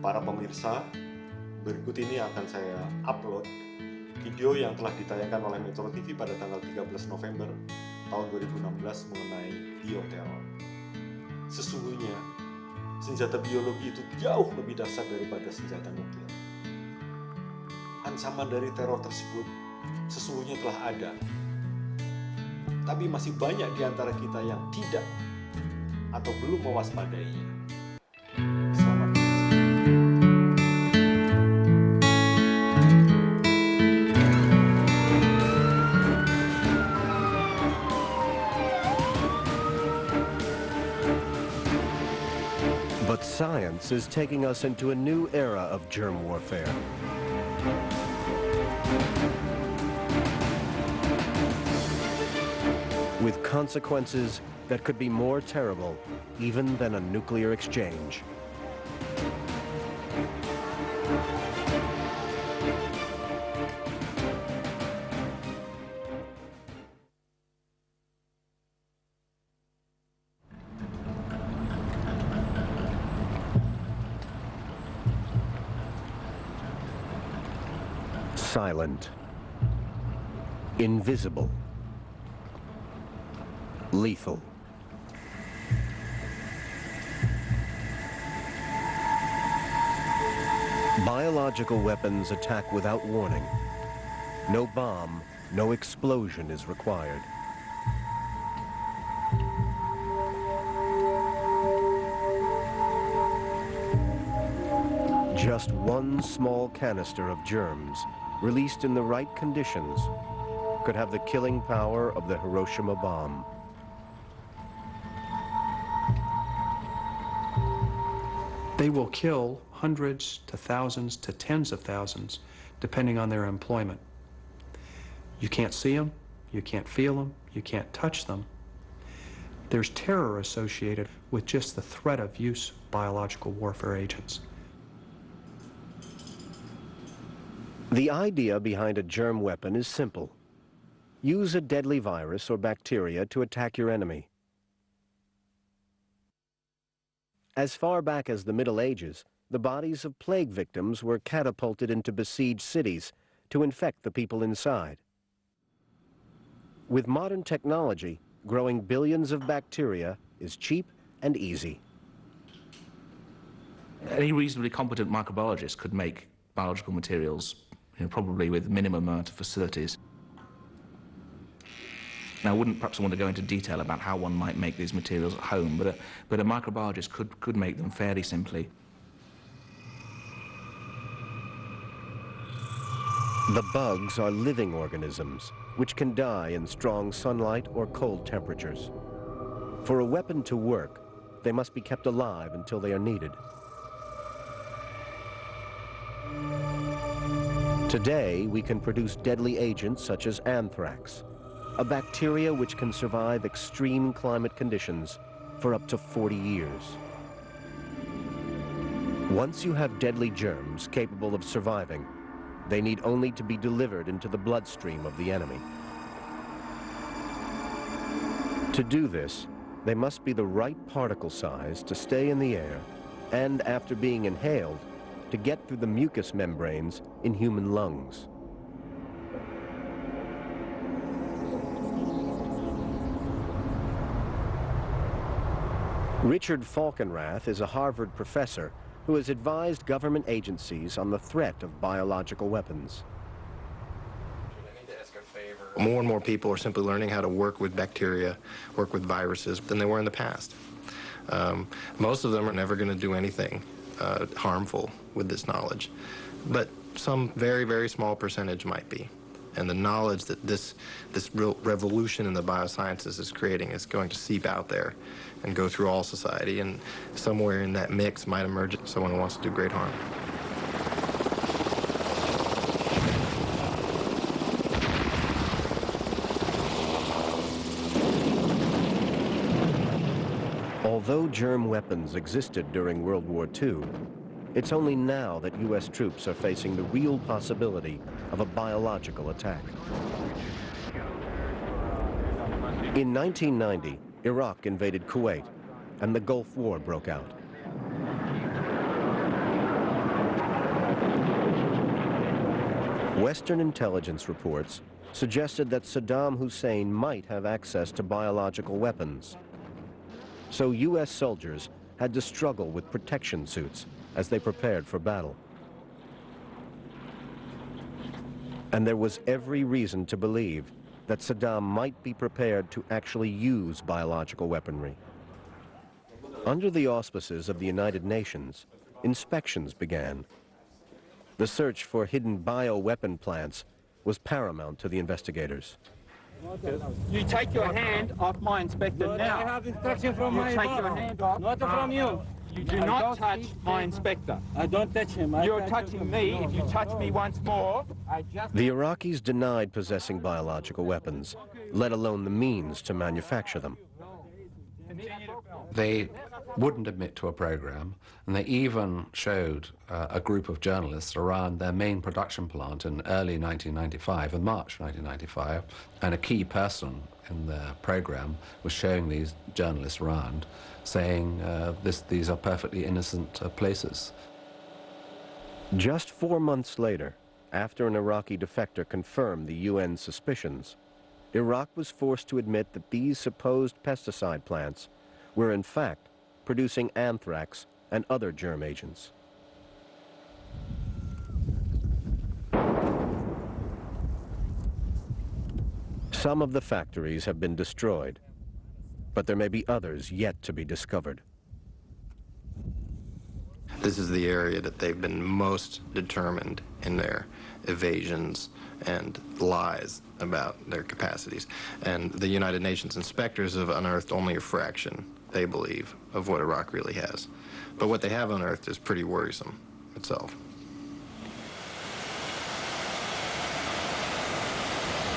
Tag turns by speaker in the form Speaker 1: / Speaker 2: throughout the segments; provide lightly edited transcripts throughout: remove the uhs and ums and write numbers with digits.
Speaker 1: Para pemirsa, berikut ini akan saya upload video yang telah ditayangkan oleh MetroTV pada tanggal 13 November tahun 2016 mengenai bioterror. Sesungguhnya, senjata biologi itu jauh lebih dahsyat daripada senjata nuklir. Ancaman dari teror tersebut sesungguhnya telah ada, tapi masih banyak di antara kita yang tidak atau belum mewaspadainya. Selamat
Speaker 2: But science is taking us into a new era of germ warfare. With consequences that could be more terrible even than a nuclear exchange. Silent, invisible, lethal. Biological weapons attack without warning. No bomb, no explosion is required. Just one small canister of germs, released in the right conditions, could have the killing power of the Hiroshima bomb.
Speaker 3: They will kill hundreds to thousands to tens of thousands, depending on their employment. You can't see them, you can't feel them, you can't touch them. There's terror associated with just the threat of use of biological warfare agents.
Speaker 2: The idea behind a germ weapon is simple. Use a deadly virus or bacteria to attack your enemy. As far back as the Middle Ages, the bodies of plague victims were catapulted into besieged cities to infect the people inside. With modern technology, growing billions of bacteria is cheap and easy.
Speaker 4: Any reasonably competent microbiologist could make biological materials, probably with minimum amount of facilities. Now, I wouldn't perhaps want to go into detail about how one might make these materials at home, but a microbiologist could make them fairly simply.
Speaker 2: The bugs are living organisms, which can die in strong sunlight or cold temperatures. For a weapon to work, they must be kept alive until they are needed. Today, we can produce deadly agents such as anthrax, a bacteria which can survive extreme climate conditions for up to 40 years. Once you have deadly germs capable of surviving, they need only to be delivered into the bloodstream of the enemy. To do this, they must be the right particle size to stay in the air and, after being inhaled, to get through the mucous membranes in human lungs. Richard Falkenrath is a Harvard professor who has advised government agencies on the threat of biological weapons.
Speaker 5: More and more people are simply learning how to work with bacteria, work with viruses than they were in the past. Most of them are never going to do anything harmful with this knowledge, but some very, very small percentage might be. And the knowledge that this real revolution in the biosciences is creating is going to seep out there and go through all society, and somewhere in that mix might emerge someone who wants to do great harm.
Speaker 2: Although germ weapons existed during World War II, it's only now that U.S. troops are facing the real possibility of a biological attack. In 1990, Iraq invaded Kuwait, and the Gulf War broke out. Western intelligence reports suggested that Saddam Hussein might have access to biological weapons. So U.S. soldiers had to struggle with protection suits as they prepared for battle. And there was every reason to believe that Saddam might be prepared to actually use biological weaponry. Under the auspices of the United Nations, inspections began. The search for hidden bioweapon plants was paramount to the investigators.
Speaker 6: You take your hand off my inspector now.
Speaker 7: I have instruction from my
Speaker 6: take
Speaker 7: boss.
Speaker 6: your hand off.
Speaker 7: Not from you.
Speaker 6: You do not touch my inspector.
Speaker 7: I don't touch him.
Speaker 6: You're touching me. If you touch me once more, I just...
Speaker 2: The Iraqis denied possessing biological weapons, let alone the means to manufacture them.
Speaker 8: They wouldn't admit to a program, and they even showed a group of journalists around their main production plant in early 1995, in March 1995, and a key person in the program was showing these journalists around, saying these are perfectly innocent places.
Speaker 2: Just 4 months later, after an Iraqi defector confirmed the UN's suspicions, Iraq was forced to admit that these supposed pesticide plants were in fact producing anthrax and other germ agents. Some of the factories have been destroyed, but there may be others yet to be discovered.
Speaker 5: This is the area that they've been most determined in their evasions and lies about their capacities. And the United Nations inspectors have unearthed only a fraction, they believe, of what Iraq really has. But what they have unearthed is pretty worrisome itself.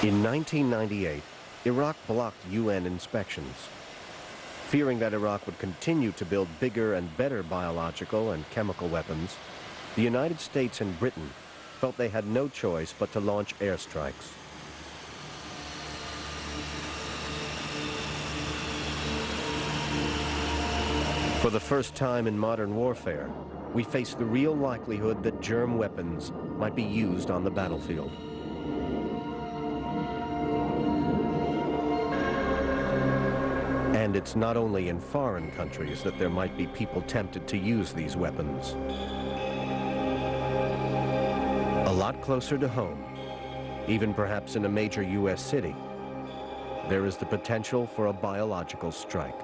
Speaker 2: In 1998, Iraq blocked UN inspections. Fearing that Iraq would continue to build bigger and better biological and chemical weapons, the United States and Britain felt they had no choice but to launch airstrikes. For the first time in modern warfare, we face the real likelihood that germ weapons might be used on the battlefield. And it's not only in foreign countries that there might be people tempted to use these weapons. A lot closer to home, even perhaps in a major U.S. city, there is the potential for a biological strike.